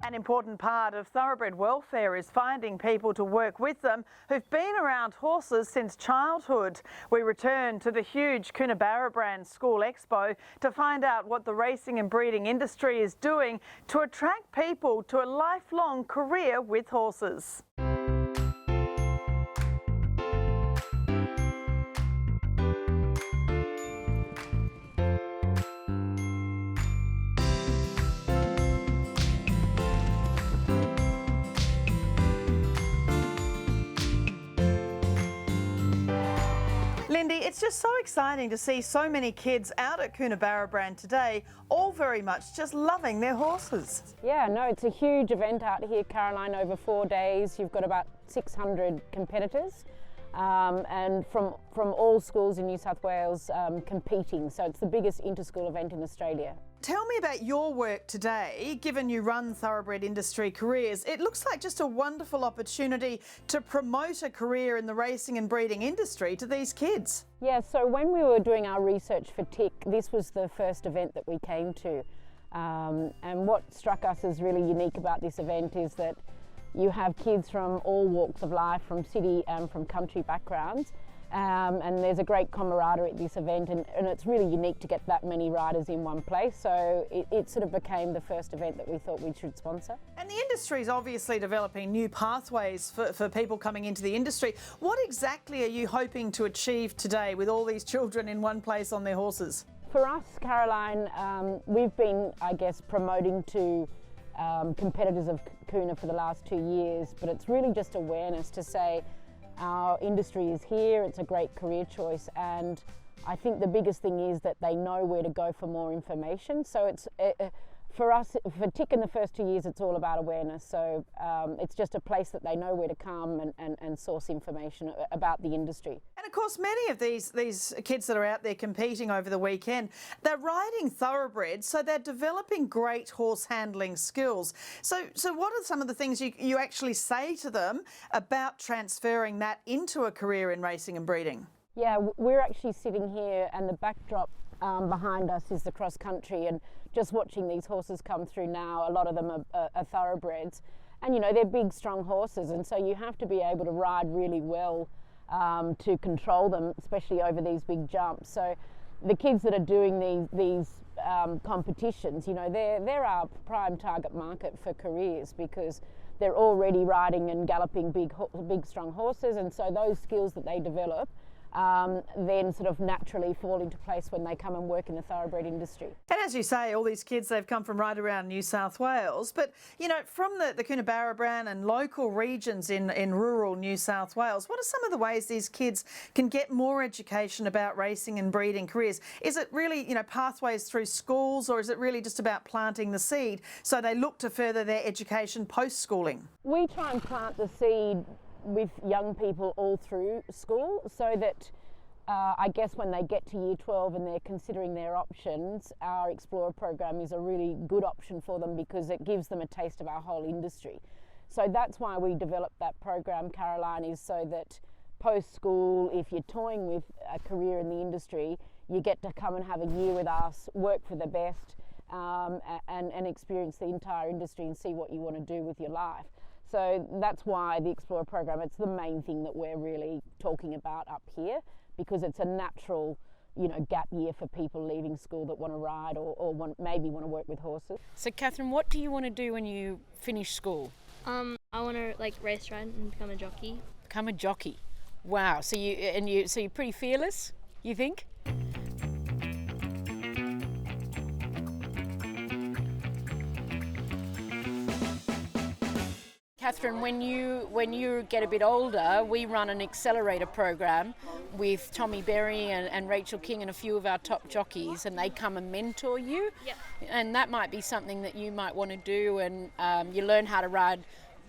An important part of thoroughbred welfare is finding people to work with them who've been around horses since childhood. We return to the huge Thoroughbred School Expo to find out what the racing and breeding industry is doing to attract people to a lifelong career with horses. Lindy, it's just so exciting to see so many kids out at Thoroughbred today, all very much just loving their horses. Yeah, no, it's a huge event out here, Caroline, over 4 days. You've got about 600 competitors and from all schools in New South Wales competing. So it's the biggest inter-school event in Australia. Tell me about your work today, given you run Thoroughbred Industry Careers. It looks like just a wonderful opportunity to promote a career in the racing and breeding industry to these kids. Yeah, so when we were doing our research for TIC, this was the first event that we came to. And what struck us as really unique about this event is that you have kids from all walks of life, from city and from country backgrounds. And there's a great camaraderie at this event, and it's really unique to get that many riders in one place. So it sort of became the first event that we thought we should sponsor. And the industry is obviously developing new pathways for people coming into the industry. What exactly are you hoping to achieve today with all these children in one place on their horses? For us, Caroline, we've been, I guess, promoting to competitors of Kuna for the last 2 years, but it's really just awareness to say, our industry is here, it's a great career choice, and I think the biggest thing is that they know where to go for more information. So it's for us, for TIC in the first 2 years, it's all about awareness. So it's just a place that they know where to come and source information about the industry. And of course, many of these kids that are out there competing over the weekend, they're riding thoroughbreds, so they're developing great horse handling skills. So what are some of the things you actually say to them about transferring that into a career in racing and breeding? Yeah, we're actually sitting here, and the backdrop behind us is the cross country, and just watching these horses come through now, a lot of them are thoroughbreds, and you know, they're big strong horses, and so you have to be able to ride really well to control them, especially over these big jumps. So the kids that are doing these competitions, you know, they're our prime target market for careers, because they're already riding and galloping big strong horses, and so those skills that they develop then sort of naturally fall into place when they come and work in the thoroughbred industry. And as you say, all these kids, they've come from right around New South Wales, but you know, from the Thoroughbred and local regions in rural New South Wales, what are some of the ways these kids can get more education about racing and breeding careers? Is it really, you know, pathways through schools, or is it really just about planting the seed so they look to further their education post-schooling? We try and plant the seed with young people all through school, so that I guess when they get to year 12 and they're considering their options, our Explorer program is a really good option for them, because it gives them a taste of our whole industry. So that's why we developed that program, Caroline, is so that post-school, if you're toying with a career in the industry, you get to come and have a year with us, work for the best, and experience the entire industry and see what you want to do with your life. So that's why the Explorer program, it's the main thing that we're really talking about up here, because it's a natural, you know, gap year for people leaving school that want to ride or maybe want to work with horses. So Catherine, what do you want to do when you finish school? I want to race ride and become a jockey. Become a jockey. Wow. So you're pretty fearless, you think? Catherine, when you get a bit older, we run an accelerator program with Tommy Berry and Rachel King and a few of our top jockeys, and they come and mentor you. Yep. And that might be something that you might want to do, and you learn how to ride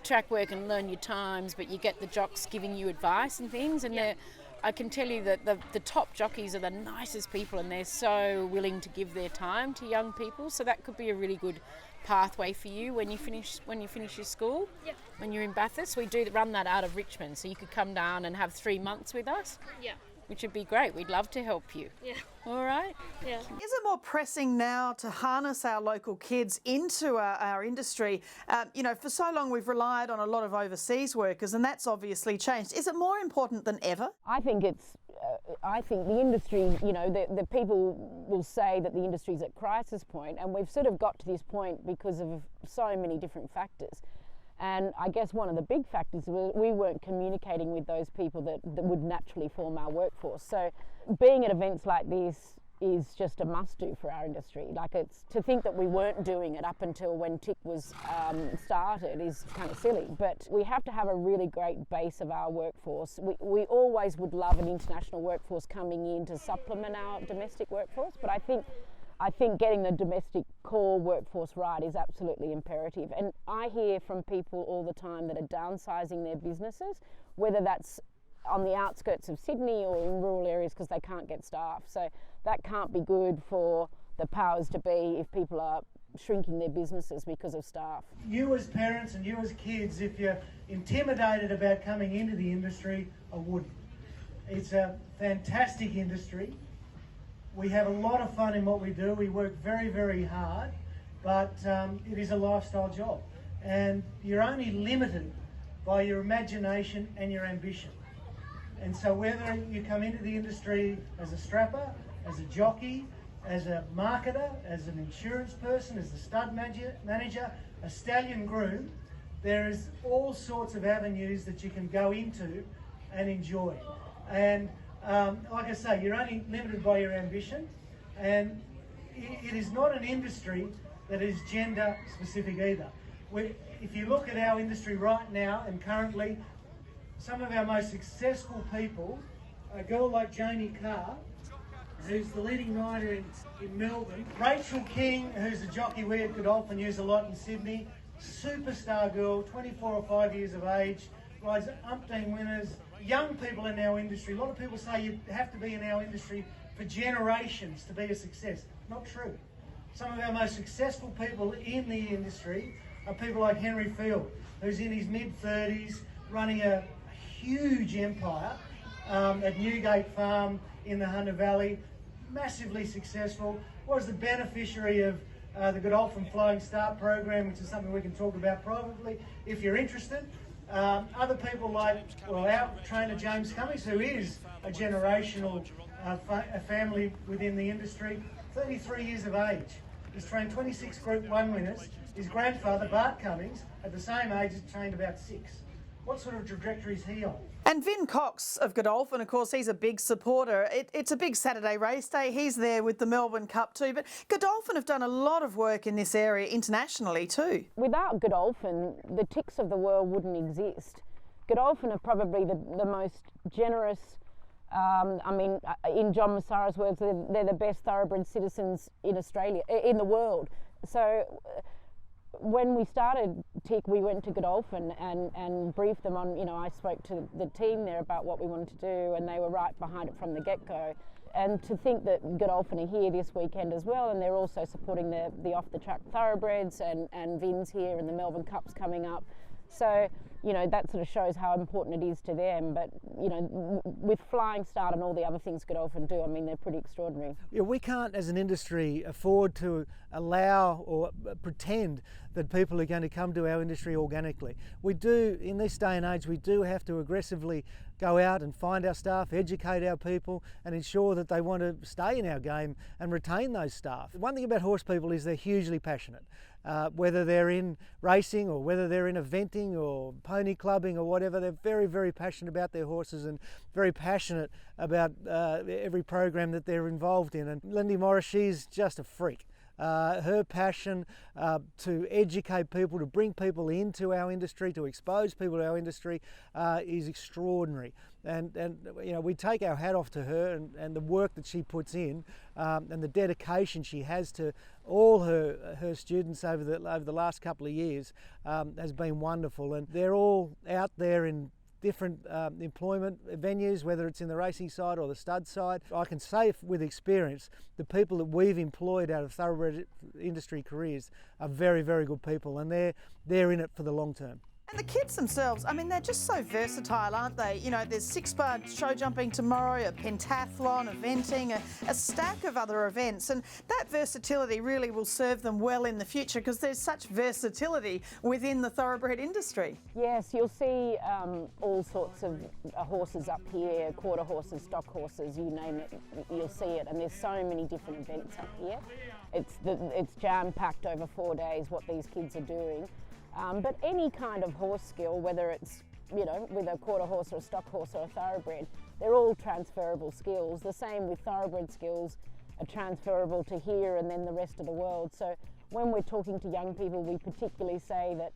track work and learn your times, but you get the jocks giving you advice and things, and yep. I can tell you that the top jockeys are the nicest people, and they're so willing to give their time to young people, so that could be a really good pathway for you when you finish your school. Yep. When you're in Bathurst, we do run that out of Richmond, so you could come down and have 3 months with us. Yeah. which would be great. We'd love to help you. Yeah. All right? Yeah. Is it more pressing now to harness our local kids into our industry? For so long we've relied on a lot of overseas workers, and that's obviously changed. Is it more important than ever? I think the industry, the people will say that the industry's at crisis point, and we've sort of got to this point because of so many different factors. And I guess one of the big factors was we weren't communicating with those people that would naturally form our workforce. So being at events like this is just a must-do for our industry. Like, it's to think that we weren't doing it up until when TIC was started is kind of silly. But we have to have a really great base of our workforce. We always would love an international workforce coming in to supplement our domestic workforce, but I think getting the domestic core workforce right is absolutely imperative. And I hear from people all the time that are downsizing their businesses, whether that's on the outskirts of Sydney or in rural areas because they can't get staff. So that can't be good for the powers to be if people are shrinking their businesses because of staff. You as parents and you as kids, if you're intimidated about coming into the industry, I wouldn't. It's a fantastic industry. We have a lot of fun in what we do. We work very, very hard, but it is a lifestyle job. And you're only limited by your imagination and your ambition. And so whether you come into the industry as a strapper, as a jockey, as a marketer, as an insurance person, as a stud manager, a stallion groom, there is all sorts of avenues that you can go into and enjoy. And like I say, you're only limited by your ambition, and it is not an industry that is gender specific either. If you look at our industry right now and currently, some of our most successful people, a girl like Jamie Carr, who's the leading rider in Melbourne, Rachel King, who's a jockey we at Godolphin use a lot in Sydney, superstar girl, 24 or 5 years of age, rides umpteen winners. Young people in our industry, a lot of people say you have to be in our industry for generations to be a success. Not true. Some of our most successful people in the industry are people like Henry Field, who's in his mid-30s, running a huge empire at Newgate Farm in the Hunter Valley, massively successful, was the beneficiary of the Godolphin Flying Start program, which is something we can talk about privately if you're interested. Other people like, our trainer James Cummings, who is a generational family within the industry, 33 years of age. He's trained 26 Group 1 winners. His grandfather, Bart Cummings, at the same age, has trained about 6. What sort of trajectory is he on? And Vin Cox of Godolphin, of course, he's a big supporter. It's a big Saturday race day. He's there with the Melbourne Cup too. But Godolphin have done a lot of work in this area internationally too. Without Godolphin, the TICs of the world wouldn't exist. Godolphin are probably the most generous, in John Massara's words, they're the best thoroughbred citizens in Australia, in the world. So when we started TIC, we went to Godolphin and briefed them on, I spoke to the team there about what we wanted to do, and they were right behind it from the get-go. And to think that Godolphin are here this weekend as well, and they're also supporting the off-the-track thoroughbreds, and Vin's here, and the Melbourne Cup's coming up. So, that sort of shows how important it is to them. But, with Flying Start and all the other things Godolphin do, they're pretty extraordinary. Yeah, we can't, as an industry, afford to allow or pretend that people are going to come to our industry organically. We do, in this day and age, we do have to aggressively go out and find our staff, educate our people, and ensure that they want to stay in our game and retain those staff. One thing about horse people is they're hugely passionate. Whether they're in racing or whether they're in eventing or pony clubbing or whatever, they're very, very passionate about their horses and very passionate about every program that they're involved in. And Lindy Morris, she's just a freak. Her passion to educate people, to bring people into our industry, to expose people to our industry is extraordinary. And we take our hat off to her and the work that she puts in and the dedication she has to all her students over the last couple of years has been wonderful. And they're all out there in different employment venues, whether it's in the racing side or the stud side. I can say with experience, the people that we've employed out of thoroughbred industry careers are very, very good people, and they're in it for the long term. And the kids themselves, I mean, they're just so versatile, aren't they? You know, there's 6-bar show jumping tomorrow, a pentathlon, eventing, a stack of other events. And that versatility really will serve them well in the future because there's such versatility within the thoroughbred industry. Yes, you'll see all sorts of horses up here, quarter horses, stock horses, you name it, you'll see it. And there's so many different events up here. It's jam-packed over 4 days what these kids are doing. But any kind of horse skill, whether it's, you know, with a quarter horse or a stock horse or a thoroughbred, they're all transferable skills. The same with thoroughbred skills are transferable to here and then the rest of the world. So when we're talking to young people, we particularly say that,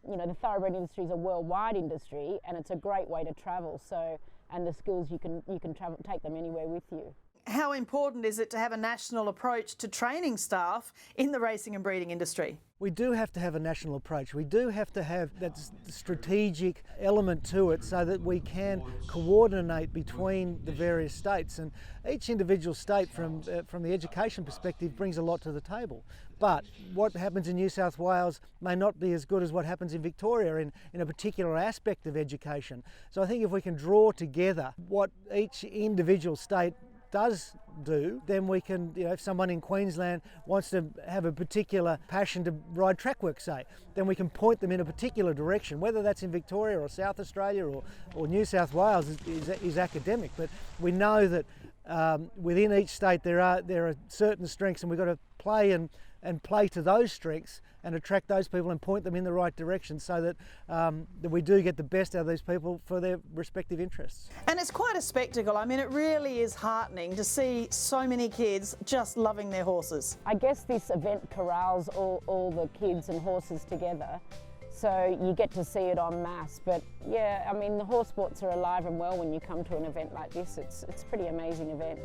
you know, the thoroughbred industry is a worldwide industry and it's a great way to travel. So, and the skills you can travel, take them anywhere with you. How important is it to have a national approach to training staff in the racing and breeding industry? We do have to have a national approach. We do have to have that strategic element to it so that we can coordinate between the various states. And each individual state from the education perspective brings a lot to the table. But what happens in New South Wales may not be as good as what happens in Victoria in a particular aspect of education. So I think if we can draw together what each individual state does do, then we can, you know, if someone in Queensland wants to have a particular passion to ride track work, say, then we can point them in a particular direction, whether that's in Victoria or South Australia or New South Wales is academic. But we know that within each state there are certain strengths, and we've got to play and play to those strengths and attract those people and point them in the right direction so that, that we do get the best out of these people for their respective interests. And it's quite a spectacle. I mean, it really is heartening to see so many kids just loving their horses. I guess this event corrals all the kids and horses together, so you get to see it en masse. But yeah, I mean, the horse sports are alive and well when you come to an event like this. It's a pretty amazing event.